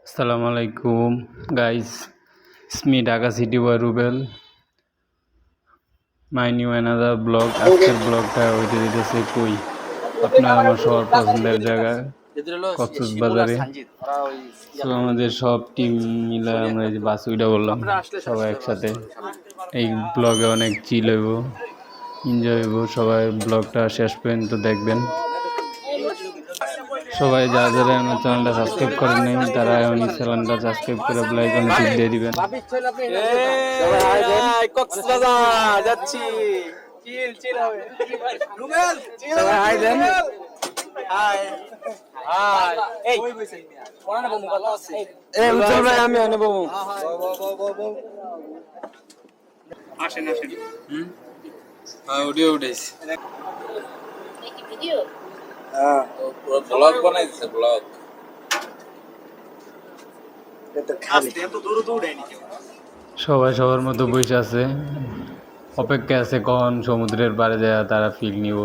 Assalamualaikum guys, it's me Dhaka City Boy Rubel. My new another blog. আজকের ব্লগটা হইতে দিতেছে কই আপনার আমার সবার পছন্দের জায়গা কক্সবাজারে। তো আমাদের সব টিম মিলে আমরা এই যে বাস উইডা বললাম সবাই একসাথে। এই ব্লগে অনেক চিল হইব, এনজয় হইব। সবাই ব্লগটা শেষ পর্যন্ত দেখবেন। সবাই যারা আমার চ্যানেলটা সাবস্ক্রাইব করেন নাই তারা এখনই চ্যানেলটা সাবস্ক্রাইব করে বেল আইকনে টিপ দিয়ে দিবেন। কক্সবাজার যাচ্ছি, চিল চিল হবে। রুবেল চিল হাই দেন, হাই হাই। এই কোন না বমু ভালো আছে? এই উজ্জ্বল ভাই আমি আনে বমু। আসেন আসেন। অডিও উঠাইছি। কি ভিডিও? পুরো ব্লগ বানাইছে, ব্লগ। এটা খালি তো দূর দূর উড়াইনি কেউ। সবাই সবার মতো বসে আছে, অপেক্ষা আছে কখন সমুদ্রের পাড়ে যায় তারা ফিল নিব।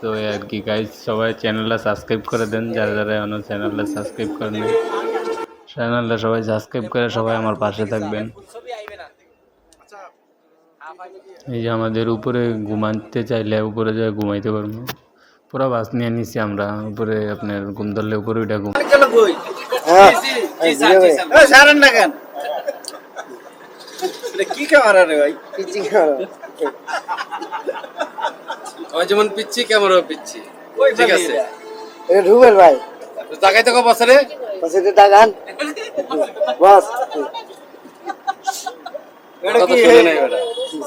তো আর কি গাইজ, সবাই চ্যানেলটা সাবস্ক্রাইব করে দেন যারা যারা এখনো চ্যানেলটা সাবস্ক্রাইব করেন নাই। চ্যানেলটা সবাই সাবস্ক্রাইব করে সবাই আমার পাশে থাকবেন। এই যে আমাদের উপরে ঘুমাতে চাইলে উপরে যায় ঘুমাইতে পারবো। পুরো বাস নিয়ে নিছি আমরা উপরে, আপনার ঘুম ধরলে উপরে ওইটা ঘুম। সারেন না কেন? কি ক্যামেরা রে ভাই? পিচ্ছি ক্যামেরা। ওই যেমন পিচ্ছি ক্যামেরা পিচ্ছি। ঠিক আছে। এটা রুবেল ভাই। তাকাই তো বসরে। বসরে তাকান। বস। এটা কি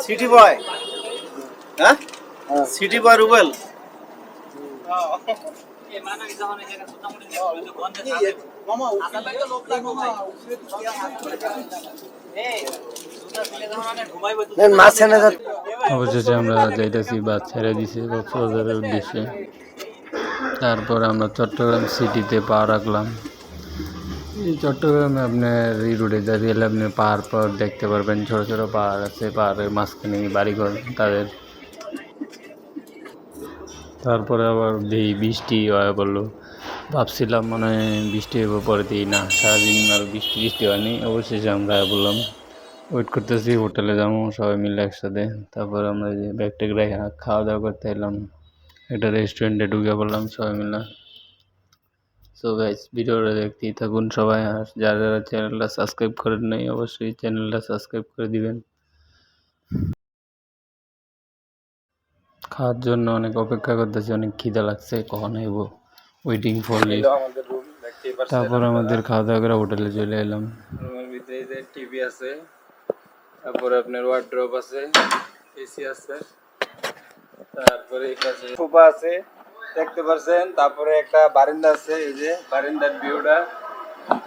সিটি বয়? হ্যাঁ? সিটি বয় রুবেল। অবশেষে আমরা যাইতেছি, বাস ছেড়ে দিছি কক্সবাজারের উদ্দেশ্যে। তারপর আমরা চট্টগ্রাম সিটিতে পা রাখলাম। এই চট্টগ্রামে আপনার এই রোডে দাঁড়িয়ে আপনি পাহাড় দেখতে পারবেন, ছোটো ছোটো পাহাড় আছে, পাহাড়ের মাঝখানে বাড়িঘর তাদের। তারপরে আবার যেই বৃষ্টি হয়ে পড়লো, ভাবছিলাম মানে বৃষ্টি হইব, পরে দিই না, সারাদিন আর বৃষ্টি হয়নি। অবশেষে আমরা বললাম ওয়েট করতেছি হোটেলে যাবো সবাই মিলে একসাথে। তারপর আমরা যে ব্যাগ ট্যাগ রেখে খাওয়া দাওয়া করতে এলাম, একটা রেস্টুরেন্টে ঢুকে পড়লাম সবাই মিলে। সো গাইস, ভিডিওটা দেখতেই থাকুন সবাই। আর যারা যারা চ্যানেলটা সাবস্ক্রাইব করেন নাই অবশ্যই চ্যানেলটা সাবস্ক্রাইব করে দিবেন। খাওয়ার জন্য অনেক অপেক্ষা করতেছি, অনেক খিদা লাগছে, কখন আইব, ওয়েটিং ফর লিস্ট। তারপর আমাদের খাওয়া দাওয়া করে হোটেলে চলে এলাম। রুমের ভিতরে যে টিভি আছে, তারপরে আপনার ওয়ার্ড্রোব আছে, এসি আছে, তারপরে এই পাশে সোফা আছে দেখতে পাচ্ছেন, তারপরে একটা বারান্দা আছে, এই যে বারান্দার ভিউটা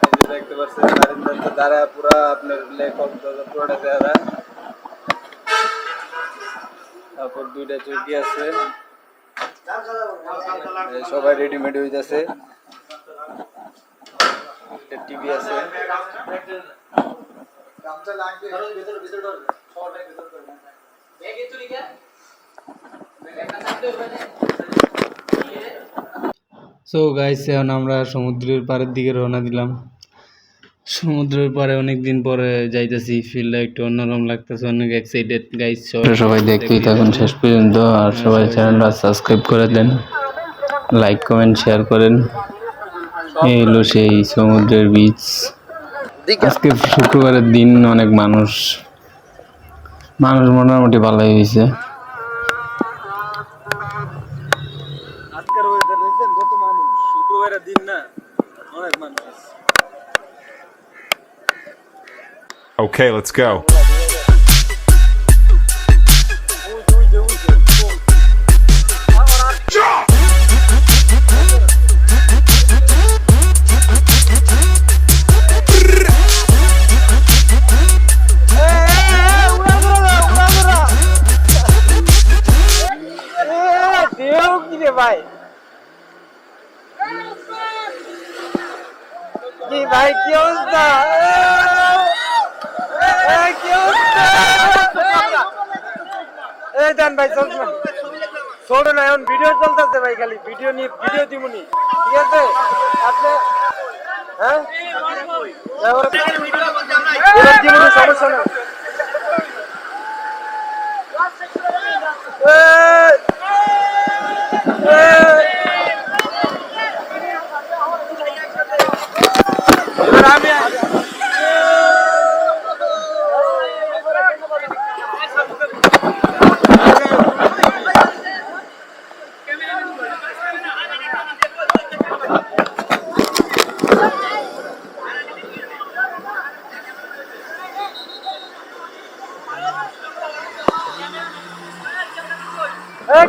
এই যে দেখতে পাচ্ছেন। বারান্দাতে দ্বারা পুরো আপনার লেক অফ পুরোটা দেওয়া। তারপর দুইটা চৌকি আছে, সবাই রেডিমেড হয়ে যাচ্ছে। টিভি আছে, সো গাইস, এখন আমরা সমুদ্রের পাড়ের দিকে রওনা দিলাম। সমুদ্রের পাড়ে অনেকদিন পরে যাইতেছি, ফিলটা একটু অন্যরকম লাগতেছে, অনেক এক্সাইটেড গাইস। সবাই দেখতেই থাকুন শেষ পর্যন্ত, আর সবাই চ্যানেলটা সাবস্ক্রাইব করে দেন, লাইক কমেন্ট শেয়ার করেন। এই হলো সেই সমুদ্রের বিচ। আজকে শুক্রবারের দিন, অনেক মানুষ মোটামুটি ভালোই হয়েছে। আজকের ওয়েদার দেখছেন কত মানুষ, শুক্রবারের দিন না, অনেক মানুষ। Okay, let's go. ভাই কি ভাই কি অবস্থা? এই দেন ভাই, চলছে ছোট না, এখন ভিডিও চলতেছে ভাই, খালি ভিডিও নিয়ে ভিডিও দিবনি, ঠিক আছে? আপনি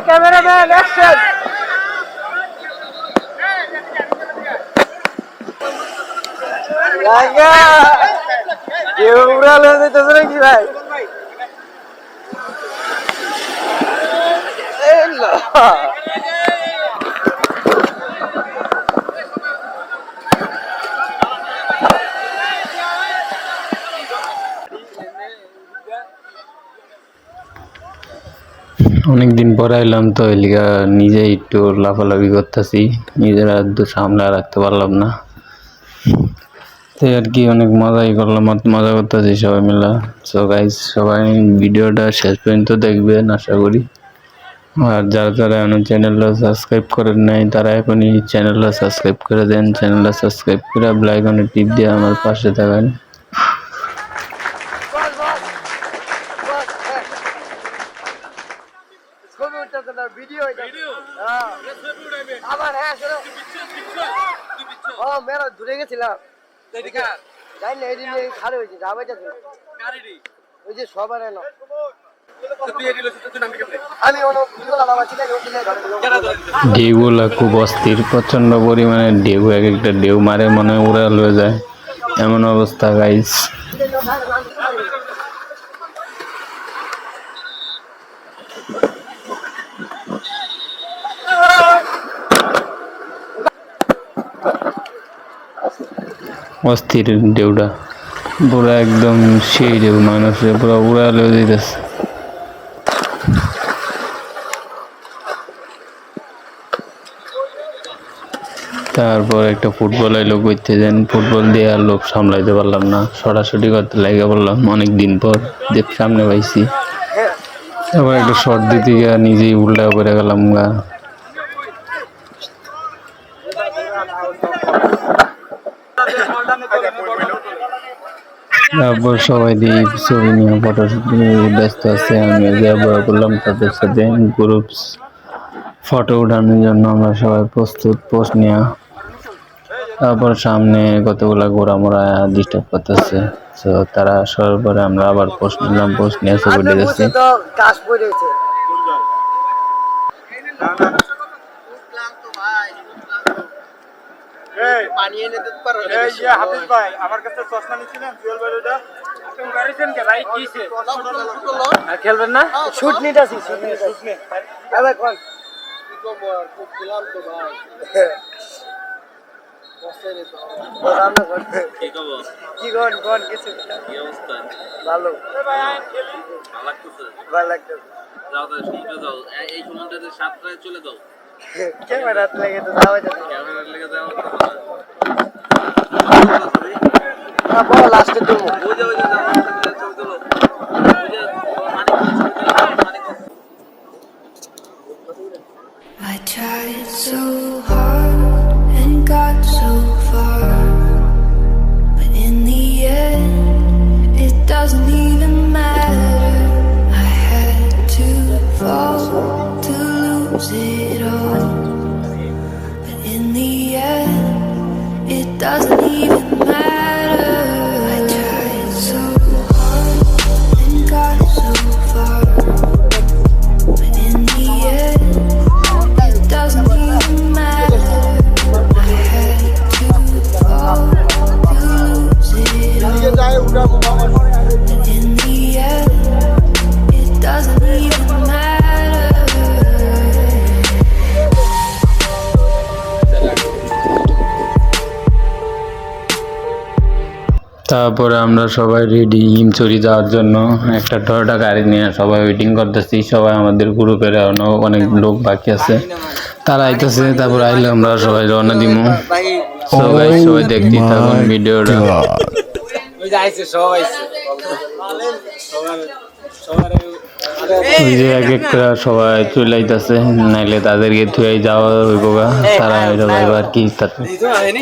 ক্যামেরাম্যান অ্যাকশন লাগা কেউ উড়াল হয়ে যেতেছে নাকি ভাই অনেকদিন পরে এলাম তো এলিগা নিজে একটু লাফালাফি করতেছি, নিজের আর সামনে রাখতে পারলাম না। তো আর কি অনেক মজাই করলাম, মজা করতেছি সবাই মিলে। সো গাইস, সবাই ভিডিওটা শেষ পর্যন্ত দেখবেন আশা করি। আর যারা যারা এখনো চ্যানেলটা সাবস্ক্রাইব করেন নাই তারা এখনই চ্যানেলটা সাবস্ক্রাইব করে দেন। চ্যানেলটা সাবস্ক্রাইব করে বেল আইকনে টিপ দিয়ে আমার পাশে থাকেন। ভিডিও আবার হ্যাঁ ও মেরা দূরে গেছিলাম যাই না এদিন খালি হয়েছে যাবাইটা ওই যে সবার এলো ঢেউগুলা খুব অস্থির, প্রচন্ড পরিমাণে ঢেউ, এক একটা ঢেউ মারে মনে হয় উড়াল হয়ে যায়, এমন অবস্থা গাইস। অস্থির ঢেউটা পুরো একদম সেই ঢেউ, মানুষের পুরো উড়াল হয়ে যেতেছে। তারপর একটা ফুটবল এলো করতে যান, ফুটবল দিয়ে আর লোক সামলাইতে পারলাম না, সরাসরি করতে লাগে বললাম, অনেক দিন পর দেখ সামনে পাইছি। তারপর একটা শর্ট দিতে গিয়ে নিজেই উল্টা পড়ে গেলাম গা। তারপর সবাই দিয়ে ছবি নিয়ে ফটো ব্যস্ত আছে, আমি ব্যবহার করলাম তাদের সাথে গ্রুপ ফটো উঠানোর জন্য আমরা সবাই প্রস্তুত পোস্ট নিয়ে। তারপর সামনে কতগুলা ঘোরা মোড়া ডিস্টার্ব করতেছে, তো তারা আসার পরে আমরা আবার পোস্ট নিলাম, পোস্ট নিয়ে ছবি দিয়েছি। খেলবেন না শুট নিতেছি কি কোন কিছু ভালো ভালো লাগতো চলে যাও ক্যামেরা লেগে তো যাওয়া যাবে ক্যামেরা লেগে যাও বল লাস্টে দেবো I tried so hard and got so far, but in the end, it doesn't even matter. I had to fall to lose it all, but in the end, it doesn't even matter. I tried so hard and got so far, but in the end, it doesn't even matter. I had to fall to lose it all, but in the end, it doesn't even matter. তারপরে আমরা সবাই ready হিমচুরি যাওয়ার জন্য, একটা Toyota গাড়ি নিয়ে সবাই waiting করতেছি। সবাই আমাদের গ্রুপের অনেক লোক বাকি আছে, তারা আইতেছে। তারপর আইলে আমরা সবাই রওনা দিব। সো গাইস সবাই দেখতে থাকুন ভিডিওটা। ওই যে আইছে সব আইছে ওই যে এক এক করে সবাই চলে আইতাছে, নাইলে তাদেরকে থুয়ে যাওয়া হইব গা। তারা এটা এবার কি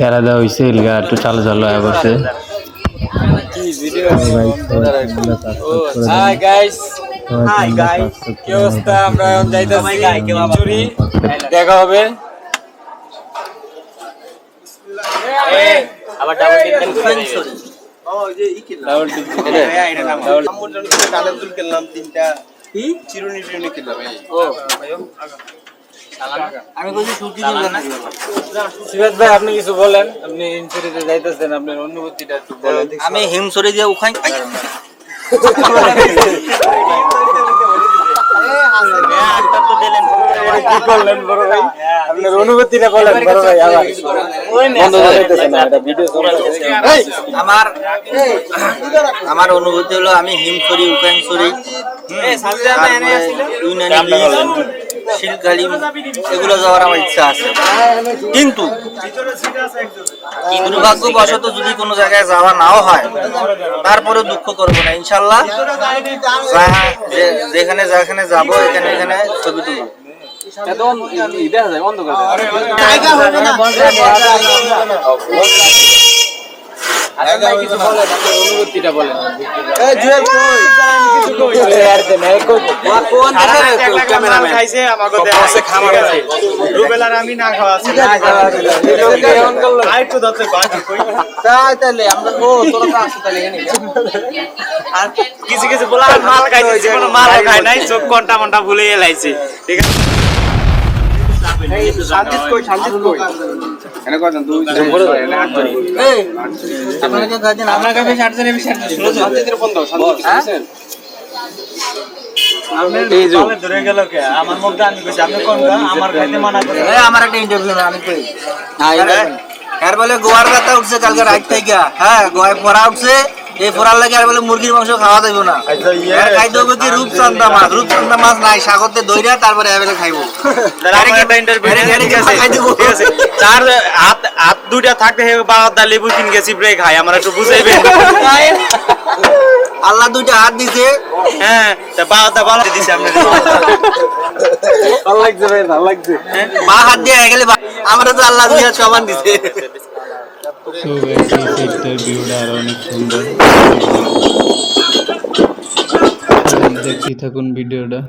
খেলা দেওয়া হয়েছে এলিগা একটু চালু চালু হয়ে পড়ছে। হাই গাইস, কি অবস্থা? আমরা এখন যাইতাছি চুরি, দেখা হবে। আবার ডাবল টিপ সরি ডাবল টিপ ডাবল তুল খেললাম তিনটা কি চিরুনি খেললাম ও আমি কইছি সুজি দিলাম না। সিরাজ ভাই আপনি কিছু বলেন, আপনি ইনসুরিতে যাইতেছেন, আপনার অনুভূতিটা একটু বলেন। আমি হিমসরি দিয়ে উখাই কি করলেন বড় ভাই, আপনার অনুভূতিটা বলেন বড় ভাই। আবার বন্ধ হয়ে যাইতেছে না, এটা ভিডিও চলতেছে। আমার অনুভূতি হলো আমি হিমসরি উখাইসরি শিলকালি এগুলো যাওয়ার আমার ইচ্ছা আছে, কিন্তু দুর্ভাগ্যবশত যদি কোনো জায়গায় যাওয়া নাও হয় তারপরে দুঃখ করবো না, ইনশাল্লাহ যেখানে যেখানে যাবো এখানে এখানে ছবি তুলবো। অনুভূতিটা বলেন। কিছু কিছু বলা মাল খাইছে, কোনো মাল খায় নাই, চোখ কন্টা মন্টা ভুলে এলাইছে। ঠিক আছে আমার একটা ইন্টারভিউ আর বলে গোয়ার ব্যথা উঠছে কালকে রাত থেকে, হ্যাঁ গোয়ায় পড়া উঠছে, এই পড়ার লাগে আর বলে মুরগির মাংস খাওয়া যাইব না, খাইতে হবে কি রূপচান্দা মাছ, রূপচান্দা মাছ নাই সাগরতে দইরা তারপরে এবেলে খাইবো। তার হাত দুইটা থাকতে বাবা লেবু কিন গেছি ব্রেক খাই, আমার একটু বুঝাইবে। আল্লাহ দুইটা হাত দিছে, হ্যাঁ বাবা ভালো দিছে, আপনার ভালো লাগছে ভাই, ভালো লাগছে। মা হাত দিয়ে গেলে আমরা তো আল্লাহ দুই হাত সমান দিছে। সো গাইস এই সাইডটার ভিউটা আরো অনেক সুন্দর, দেখতে থাকুন ভিডিওটা।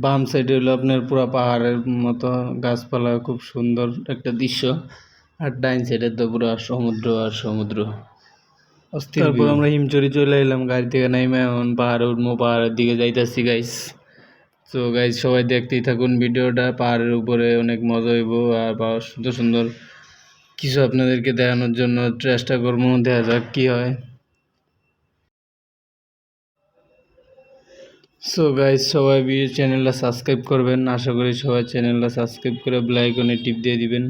বাম সাইডে হলো আপনার পুরো পাহাড়ের মতো গাছপালা, খুব সুন্দর একটা দৃশ্য। আর ডাইন সাইডে তো পুরো সমুদ্র আর সমুদ্র। তারপর আমরা হিমচরি চলে এলাম, গাড়ি থেকে নাইমে এখন পাহাড়ে উঠবো, পাহাড়ের দিকে যাইতেছি গাইস। তো গাইস সবাই দেখতেই থাকুন ভিডিওটা, পাহাড়ের উপরে অনেক মজা হইব আর পাহাড় সুন্দর সুন্দর কিছু আপনাদেরকে দেখানোর জন্য চেষ্টা করবো, দেখা যাক কি হয়। সো গাইস সবাই চ্যানেলটা সাবস্ক্রাইব করবেন, আশা করি সবাই চ্যানেলটা সাবস্ক্রাইব করে বেল আইকনে টিপ দিয়ে দিবেন,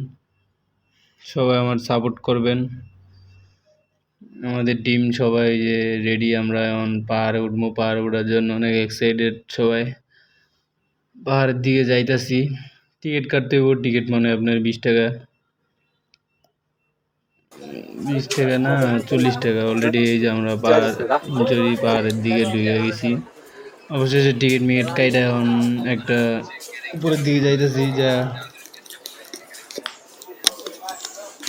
সবাই আমার সাপোর্ট করবেন। আমাদের টিম সবাই যে রেডি, আমরা এখন পাহাড়ে উঠবো, পাহাড়ে ওঠার জন্য অনেক এক্সাইটেড সবাই। পাহাড়ের দিকে যাইতাছি, টিকিট কাটতে হইব, টিকিট মানে আপনার 20 টাকা, 20 টাকা না 40 টাকা। অলরেডি এই যে আমরা পাহাড়ের দিকে ঢুকে গেছি, অবশেষে টিকিট মিকিট কাইটা এখন একটা উপরের দিকে যাইতেছি। যা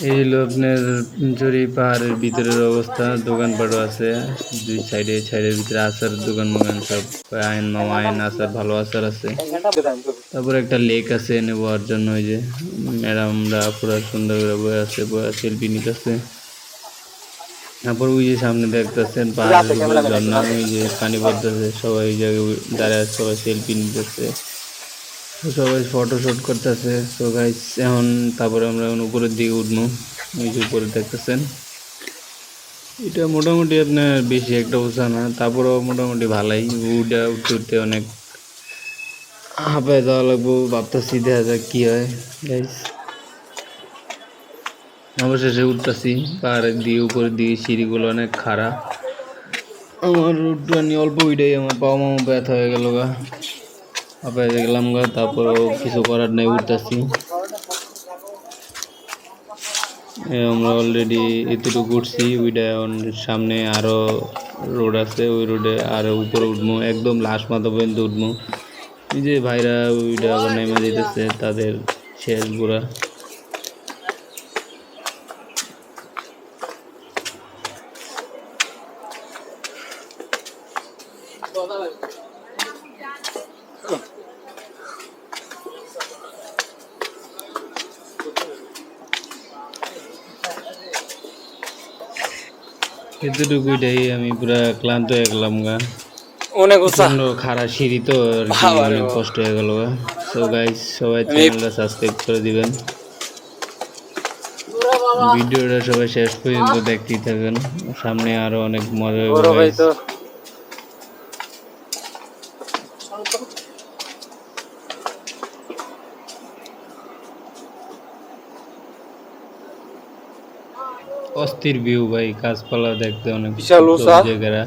এই হলো আপনার জরি পাহাড়ের ভিতরের অবস্থা, দোকানপাটও আছে দুই সাইডে, সাইডের ভিতরে আচার দোকান মোকান সব, আইন মামা আইন আচার, ভালো আচার আছে। তারপরে একটা লেক আছে নেওয়ার জন্য, ওই যে ম্যাডামরা পুরো সুন্দর করে বয়ে আছে, বয়ে সেলফি নিতেছে। তারপর ওই যে সামনে দেখতেছেন পাহাড়ের উপরে ঝর্ণা, ওই যে পানি পড়তেছে, সবাই এই জায়গায় দাঁড়ায়, সবাই সেলফি নিতেছে, সবাই ফটো শুট করতেছে। তো গাইস এখন তারপরে আমরা এখন উপরের দিকে উঠবো। ওই যে উপরে দেখতেছেন, এটা মোটামুটি আপনার বেশি একটা উঁচা না, তারপরেও মোটামুটি ভালোই। উঠতে উঠতে অনেক হাঁপায় যাওয়া লাগবো, ভাবতেছি দেখা যাক কি হয় গাইস। অবশেষে উঠতেছি পাহাড়ের দিকে, উপরের দিকে সিঁড়িগুলো অনেক খারাপ। আমার উঠটানি অল্প উঠেই আমার পাও মামা ব্যথা হয়ে গেল গা, হাঁপায় গেলাম গা। তারপরেও কিছু করার নেই, উঠতেছি। আমরা অলরেডি এতটুকু উঠছি, ওইটা সামনে আরো রোড আছে, ওই রোডে আরো উপরে উঠবো, একদম লাস্ট মাথা পর্যন্ত উঠবো। এই যে ভাইরা ওইটা আবার নেমে যেতেছে, তাদের শেষ ঘোরা। এতটুকুটাই আমি পুরা ক্লান্ত হয়ে গেলাম গা, অনেক উঁচা খারাপ সিঁড়ি তো আর কি, অনেক কষ্ট হয়ে গেল গা। সো গাইস সবাই চ্যানেলটা সাবস্ক্রাইব করে দিবেন, ভিডিওটা সবাই শেষ পর্যন্ত দেখতেই থাকেন, সামনে আরো অনেক মজা হবে। অস্থির ভিউ ভাই, গাছপালা দেখতে অনেক বিশাল উঁচা জায়গা,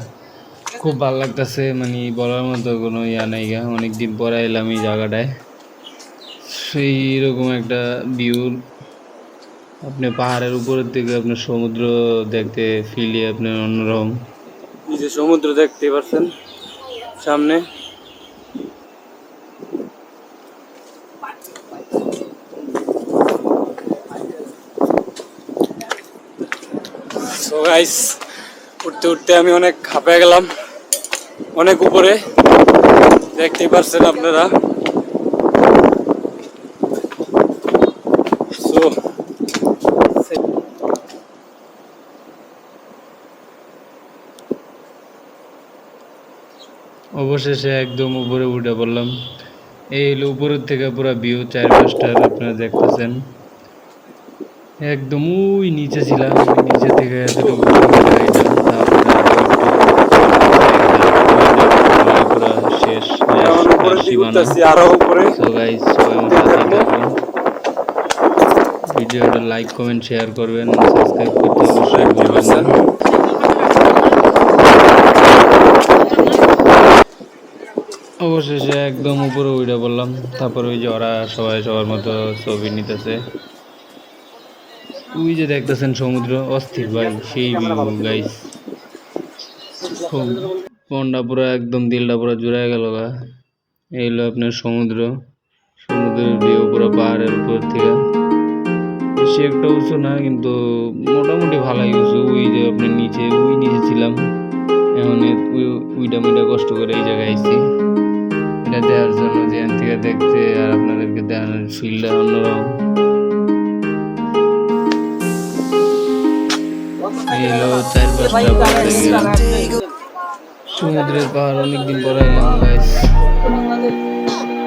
খুব ভালো লাগতেছে, মানে বলার মতো কোনো ইয়া নাই গা। অনেকদিন পরে এলাম এই জায়গাটায়, সেই রকম একটা ভিউ। আপনি পাহাড়ের উপরের থেকে আপনার সমুদ্র দেখতে ফিলি আপনার অন্যরকম। এই যে সমুদ্র দেখতে পাচ্ছেন সামনে, তো গাইস উঠতে উঠতে আমি অনেক হাঁপিয়ে গেলাম, অনেক উপরে দেখতেই পাচ্ছেন আপনারা। অবশেষে একদম উপরে উঠে পড়লাম। এই হলো উপরের থেকে পুরো ভিউ, চারপাশটার আপনারা দেখতেছেন। একদম ওই নিচে ছিলাম, ওই নিচে থেকে এতটুকু শেষ ভিডিওটা লাইক কমেন্ট শেয়ার করবেন, সাবস্ক্রাইব করতে অবশ্যই ভুলবেন না। অবশেষে একদম উপরে উঠে বললাম। তারপর ওই যে ওরা সবাই সবার মতো ছবি নিতেছে, ওই যে দেখতেছেন সমুদ্র, অস্থির ভাই, সেই ভিউ গাইস। মনটা পুরো একদম দিলটা পুরো জুড়ে গেল গা। এই হলো আপনার সমুদ্র, সমুদ্রের ভিউ পুরো পাহাড়ের উপর থেকে। বেশি একটা উঁচু না, কিন্তু মোটামুটি ভালোই উঁচু। ওই যে আপনার নিচে, ওই নিচে ছিলাম, এখন উইটা মুইটা কষ্ট করে এই জায়গায় আইছি এটা দেওয়ার জন্য, যে এখান থেকে দেখতে আর আপনাদেরকে দেখানোর ফিলটা অন্যরকম। এই হলো 4-5টা সমুদ্রের পাহাড়, অনেকদিন পরে এলাম গাইস।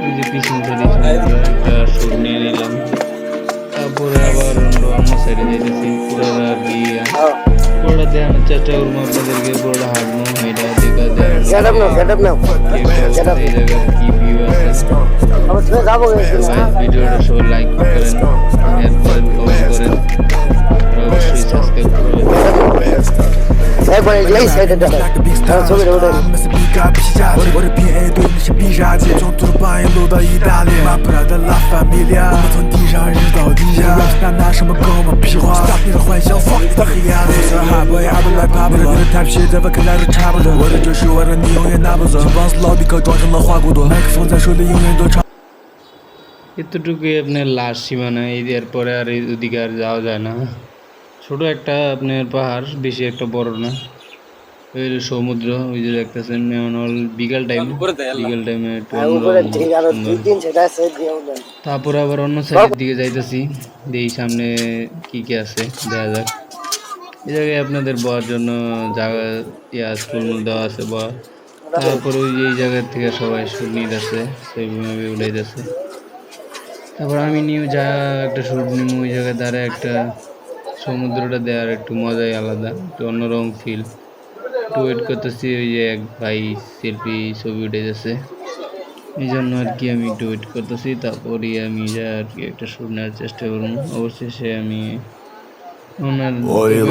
এই যে পিছন থেকে একটা শুট নিয়ে নিলাম, তারপরে আবার অন্য সাইডে যাইতেছি। পুরোটা আর কি পুরোটা দেখানোর চেষ্টা করবো আপনাদেরকে, পুরোটা হাঁটবো, এটা দেখা এই জায়গার কি ভিউ আছে। ভিডিওটা সবাই লাইক করেন, শেয়ার করেন, কমেন্ট করেন, আর অবশ্যই সাবস্ক্রাইব করবেন।我的 PA 对那些必杀技，从土巴一路到意大利，马普拉的拉法米利亚，我们从地上日到地下，那拿什么跟我们屁话 ？Stop 你的幻想，fuck 你的黑压力。我哈不呀不来怕不得，你的 type shit 在看来都差不多。我的就是我的，你永远拿不走。帮死老弟可装成了花骨朵，麦克风在手里永远都长。এতটুকুই আপনার লাস্ট সীমানা, এরপরে আর ওদিকে আর যাওয়া যায় না। ছোট একটা আপনার পাহাড়, বেশি একটা বড় না। ওই সমুদ্র, ওই যে দেখতেছেন, বিকাল টাইমে তারপরে আবার অন্য সাইডের দিকে যাইতেছি, এই সামনে কি কি আছে দেখা যাক। এই জায়গায় আপনাদের বওয়ার জন্য জায়গা স্কুল দেওয়া আছে বওয়া। তারপরে ওই যে এই জায়গার থেকে সবাই শুট নিতে আছে, সেইভাবে উঠাইতেছে। তারপর আমি নিয়ে যা একটা শুট নিব ওই জায়গায় দাঁড়ায় একটা সমুদ্রটা দেওয়ার একটু মজাই আলাদা, একটু অন্যরকম ফিল। একটু ওয়েট করতেছি, ওই যে এক ভাই সেলফি ছবি উঠাইতেছে, এই জন্য আর কি আমি একটু ওয়েট করতেছি। তারপরে আমি যা আর কি একটা শুট নেওয়ার চেষ্টা করবো। অবশেষে আমি ওনার এই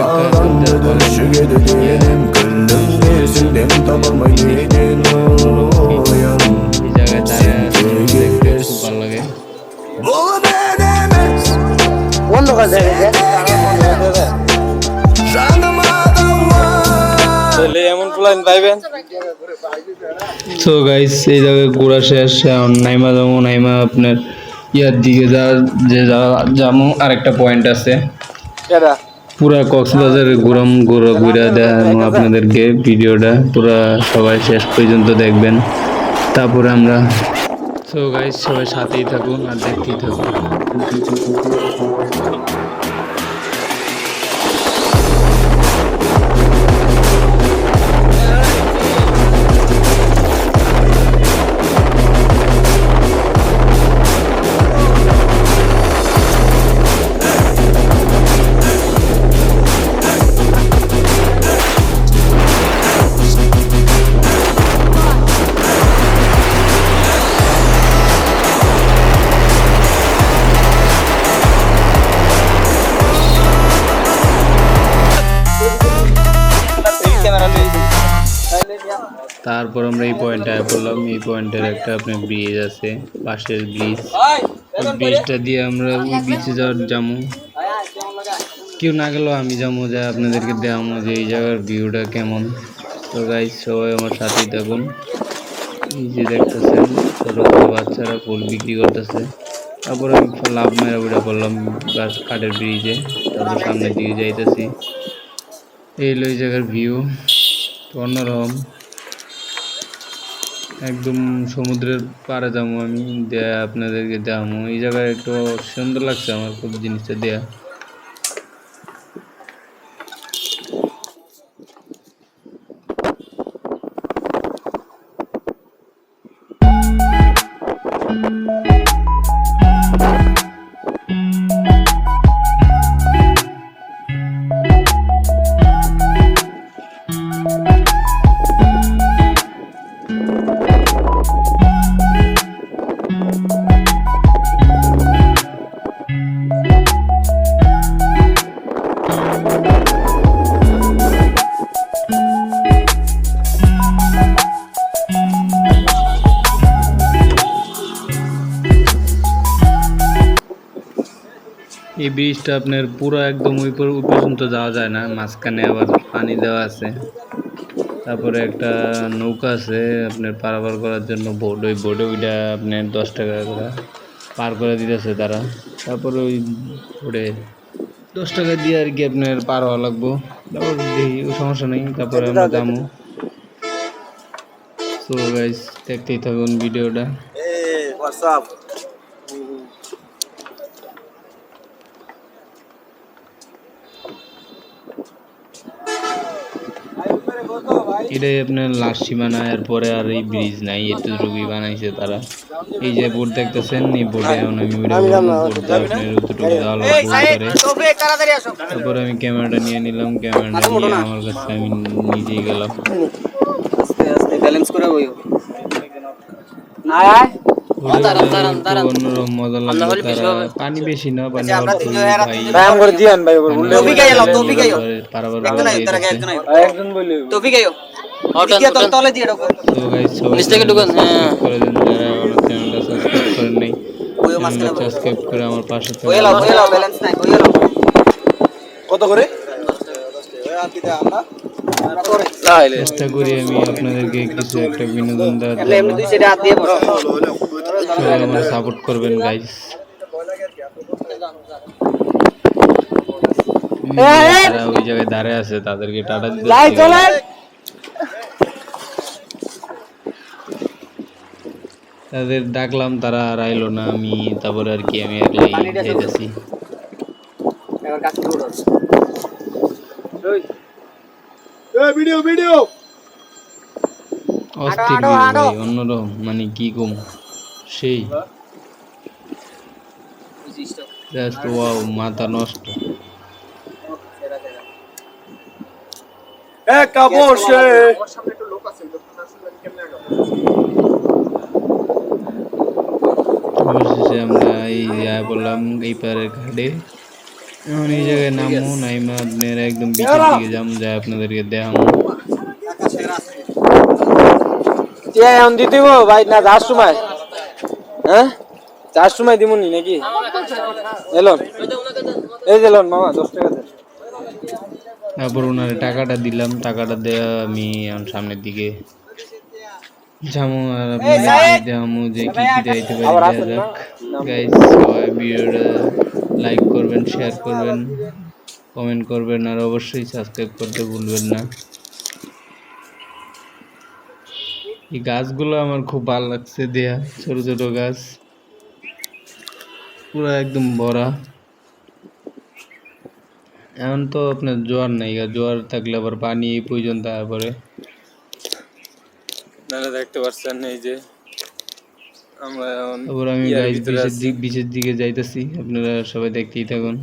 জায়গায় দাঁড়িয়ে দেখতে খুব ভালো লাগে। এমন প্ল্যান পাইবেন। সো গাইস, এই জায়গায় ঘোরা শেষ, নাইমা যাবো। নাইমা আপনার ইয়ার দিকে যাবো। আরেকটা পয়েন্ট আছে, পুরা কক্সবাজারে ঘুরা দেখানো আপনাদেরকে। ভিডিওটা পুরা সবাই শেষ পর্যন্ত দেখবেন, তারপরে আমরা। সো গাইস, সবাই সাথেই থাকুন আর দেখতেই থাকুন। তারপর আমরা এই পয়েন্টে বললাম, এই পয়েন্টের একটা আপনার ব্রিজ আছে, পাশের ব্রিজ। ওই ব্রিজটা দিয়ে আমরা ওই বিচে যাবো। কেউ না গেলেও আমি যাবো, যা আপনাদেরকে দেখাবো যে এই জায়গার ভিউটা কেমন। তো গাইস, সবাই আমার সাথেই থাকুন। এই যে দেখতেছেন ছোটো ছোটো বাচ্চারা ফুল বিক্রি করতেছে। তারপর আমি লাভ মেরা উঠে পড়লাম কাঠের ব্রিজে। তারপর সামনের দিকে যাইতেছি। এই হলো এই জায়গার ভিউ, অন্যরকম একদম। সমুদ্রের পাড়ে যাবো আমি, আপনাদেরকে দেখাবো। এই জায়গায় একটু সুন্দর লাগছে আমার খুব জিনিসটা দেয়া। এই ব্রিজটা আপনার পুরো একদম ওই পর্যন্ত যাওয়া যায় না, মাঝখানে আবার পানি দেওয়া আছে। তারপরে একটা নৌকা আছে আপনার পারাপার করার জন্য, বোট। ওই বোটে ওইটা আপনার 10 টাকা করে পার করে দিতেছে তারা। তারপরে ওই বোটে 10 টাকা দিয়ে আর কি আপনার পার হওয়া লাগবো। তারপর দেখি, ওই সমস্যা নেই। তারপরে আমরা যাবো। সো গাইস, দেখতেই থাকুন ভিডিওটা। এটাই আপনার লাস্ট সীমানা, এরপরে আর এই ব্রিজ নাই, এতটুকুই বানাইছে তারা। এই যে বোট দেখতেছেন, এই বোটে এখন আমি উঠে বোটটা আপনার এতটুকু দেওয়া লাগবে। তারপরে আমি ক্যামেরাটা নিয়ে নিলাম। ক্যামেরাটা নিয়ে আমার কাছে আমি নিজেই গেলাম। অন্যরকম মজা লাগবে। পানি বেশি না, পানি সাবস্ক্রাইব করে আমার পাশে কত করে চেষ্টা করি আমি আপনাদেরকে কিছু একটা বিনোদন দেওয়ার জন্য। সাপোর্ট করবেন গাইস। যারা ওই জায়গায় দাঁড়িয়ে আছে তাদেরকে টাটা দিতে তাদের ডাকলাম, তারা আর আইলো না। আমি তারপরে আর কি আমি একলাই যাইতেছি। অস্থির view ভাই, অন্যরকম, মানে কি কম, সেই জাস্ট ওয়াও, মাথা নষ্ট। অবশেষে আমরা এই বললাম এই পারের ঘাটে। এখন এই জায়গায় নামবো, নাইমা আপনার একদম বিচের দিকে যাম, যাই আপনাদেরকে দেখাবো। এখন দিতে ভাই না যার সময়, হ্যাঁ যার সময় দিমুনি নাকি? এলন এই যে এলন মামা 10 টাকা দেন। তারপর ওনার টাকাটা দিলাম, টাকাটা দেওয়া আমি এখন সামনের দিকে যাবো আর আপনাদের দেখাবো যে কি কি দিতে পারি। দেখা যাক গাইস, সবাই ভিডিওটা লাইক করবেন, শেয়ার করবেন, কমেন্ট করবেন আর অবশ্যই সাবস্ক্রাইব করতে ভুলবেন না। এই গাছগুলো আমার খুব ভালো লাগছে দেয়া, ছোট ছোট গাছ, পুরো একদম ভরা। এখন তো আপনার জোয়ার নাই, জোয়ার থাকলে আবার পানি প্রয়োজন, তারপরে আপনারা দেখতে পাচ্ছেন এই যে আমরা এখন তারপর আমি গাইস বিচের দিকে যাইতেছি, আপনারা সবাই দেখতেই থাকুন।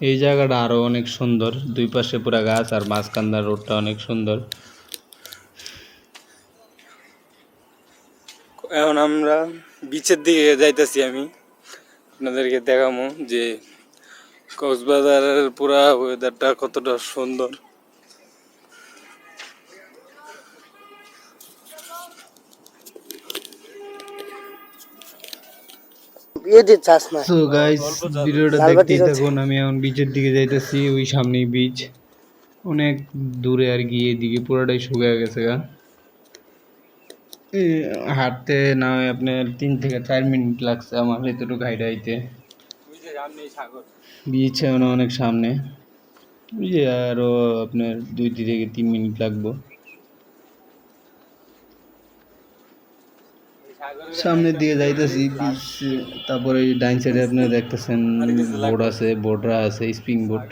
এই জায়গাটা আরো অনেক সুন্দর, দুই পাশে পুরা গাছ আর মাঝখানদার রোডটা অনেক সুন্দর। এখন আমরা বিচের দিকে যাইতেছি, আমি আপনাদেরকে দেখাবো যে কক্সবাজারের পুরা ওয়েদারটা কতটা সুন্দর। সো গাইস, ভিডিওটা দেখতেই থাকুন। আমি এখন বিচের দিকে যাইতেছি, ওই সামনেই বিচ, অনেক দূরে আর কি, এদিকে পুরোটাই শুকিয়ে গেছে গা। হাঁটতে না হয় আপনার 3 থেকে 4 মিনিট লাগছে আমার এতটুকু হাইট আইতে। বিচ অনেক সামনে, ওই যে আরো আপনার 2 থেকে 3 মিনিট লাগবে। সামনের দিকে যাইতেছি বিচ, তারপরে ডাইন সাইডে আপনারা দেখতেছেন বোট আছে, বোটরা আছে, স্প্রিং বোট,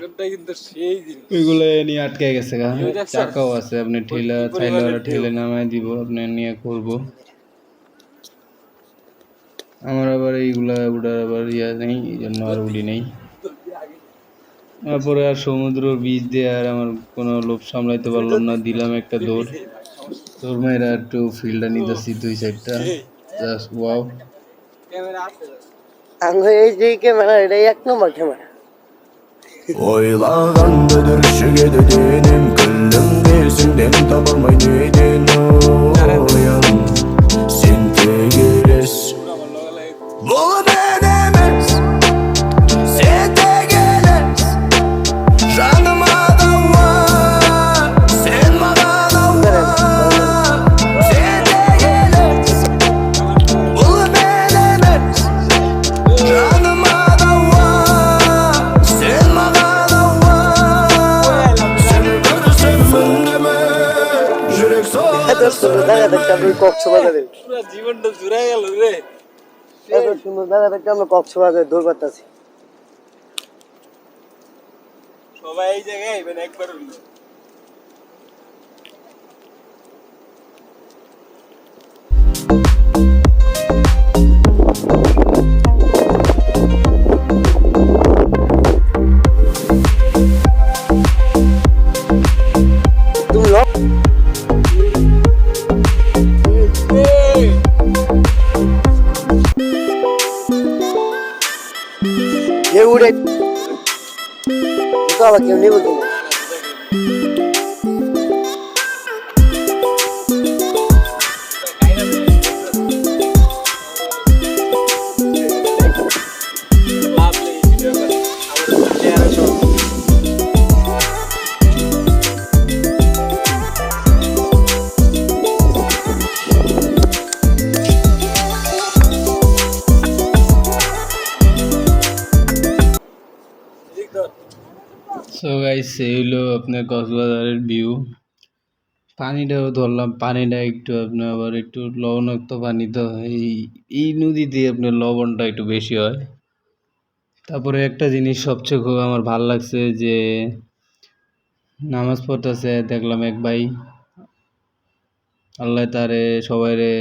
ওইগুলো নিয়ে আটকে গেছে গা। চাকাও আছে, আপনি ঠেলা চাইলে ওরা ঠেলে নামায় দিব, আপনি নিয়ে করবো। আমার আবার এইগুলা উঠার আবার ইয়া নেই, এই জন্য আর উঠি নেই। তারপরে আর সমুদ্র বিচ দিয়ে আর আমার কোনো লোভ সামলাইতে পারলাম না, দিলাম একটা দৌড়। তোর মেয়েরা একটু ফিল্ডটা নিতেছি, 2 সাইডটা জাস্ট ওয়াও। এই যে ক্যামেরা, এটা 1 নম্বর camera. Ойлағанды дүршіге денім, күлім дерсіңден табылмай неден оян. Sen tek eres, бұл мен емес, sen tek eres. Жаныma дауа, sen маған ауа. Sen tek eres, бұл мен емес, жаныma дауа, sen маған ауа. Seni görürsem önüme, yürek soğuk. এত সুন্দর জায়গা দেখতে আমি কক্সবাজারে, পুরো জীবনটা জুড়ে গেল রে। এত সুন্দর জায়গা দেখতে আমরা কক্সবাজারে দৌড় করতেছি। সবাই এই জায়গায় আইবেন একবার হইলো। তুমি লোক ये उड़े तो अब क्यों नहीं बोलते? গাইস এই হলো আপনার কক্সবাজারের ভিউ। পানিটাও ধরলাম, পানিটা একটু আপনার আবার একটু লবণাক্ত পানি, তো এই নদীতে আপনার লবণটা একটু বেশি হয়। তারপরে একটা জিনিস সবচেয়ে খুব আমার ভালো লাগছে যে নামাজ পড়তেছে, দেখলাম এক ভাই, আল্লাহ তারে সবাইরে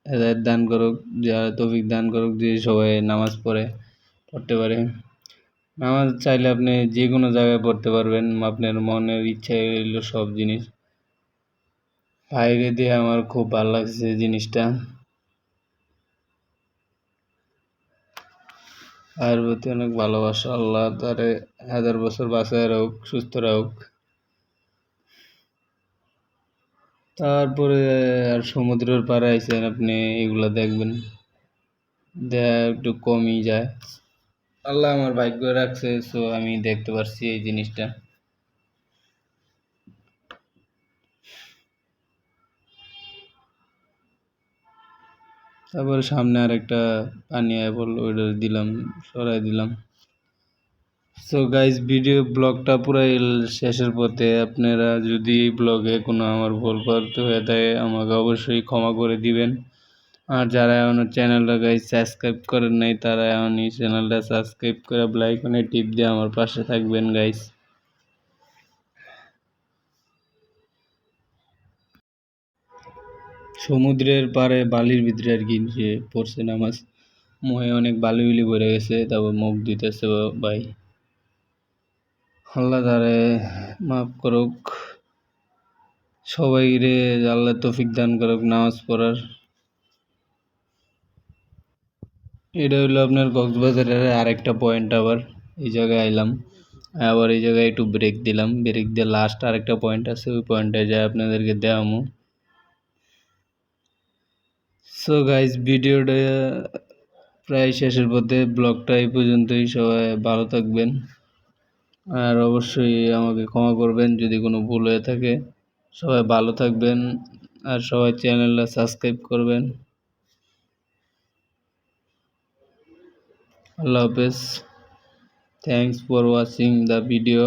হেদায়েত দান করুক, যা তৌফিক দান করুক যে সবাই নামাজ পড়তে পারে। নামাজ চাইলে আপনি যে কোনো জায়গায় পড়তে পারবেন, আপনার মনের ইচ্ছা হইলো সব জিনিস। বাইরে দিয়ে আমার খুব ভালো লাগছে জিনিসটা। আর প্রতি অনেক ভালোবাসা, আল্লাহ তারে 1000 বছর বাঁচায় রাখুক, সুস্থ রাখুক। তারপরে আর সমুদ্রের পাড়ে আইছেন আপনি, এগুলা দেখবেন, দেখা একটু কমই যায়। আল্লাহ আমার ভাগ্য রাখছে, সো আমি দেখতে পারছি এই জিনিসটা। তারপরে সামনে আর একটা পানি আয় পড়লো, ওইটা দিলাম, সরাই দিলাম। সো গাইজ ভিডিও ব্লগটা পুরাই শেষের পথে। আপনারা যদি এই ব্লগে কোনো আমার ভুল করতে হয়ে থাকে আমাকে অবশ্যই ক্ষমা করে দিবেন। আর যারা এখনো চ্যানেলটা গাইজ সাবস্ক্রাইব করেন নাই তারা এখনই চ্যানেলটা সাবস্ক্রাইব করে বেল আইকনে টিপ দিয়ে আমার পাশে থাকবেন গাইজ। সমুদ্রের পাড়ে বালির ভিতরে আর কি যে পড়ছে নামাজ, মুখে অনেক বালি উলি ভরে গেছে, তারপর মুখ দিতেছে ভাই। আল্লাহ তারে মাফ করুক, সবাই রে আল্লাহ তৌফিক দান করুক নামাজ পড়ার। এটা হইলো আপনার কক্সবাজারের আরেকটা পয়েন্ট। আবার এই জায়গায় আইলাম, আবার এই জায়গায় একটু ব্রেক দিলাম, ব্রেক দিয়ে লাস্ট আরেকটা পয়েন্ট আছে, ওই পয়েন্টে যায় আপনাদেরকে দেখামো। সো গাইজ ভিডিওটা প্রায় শেষের পথে, ব্লগটা এই পর্যন্তই। সবাই ভালো থাকবেন, আর অবশ্যই আমাকে ক্ষমা করবেন যদি কোনো ভুল হয়ে থাকে। সবাই ভালো থাকবেন, আর সবাই চ্যানেলটা সাবস্ক্রাইব করবেন। আল্লাহ হাফেজ। Thanks for watching the video.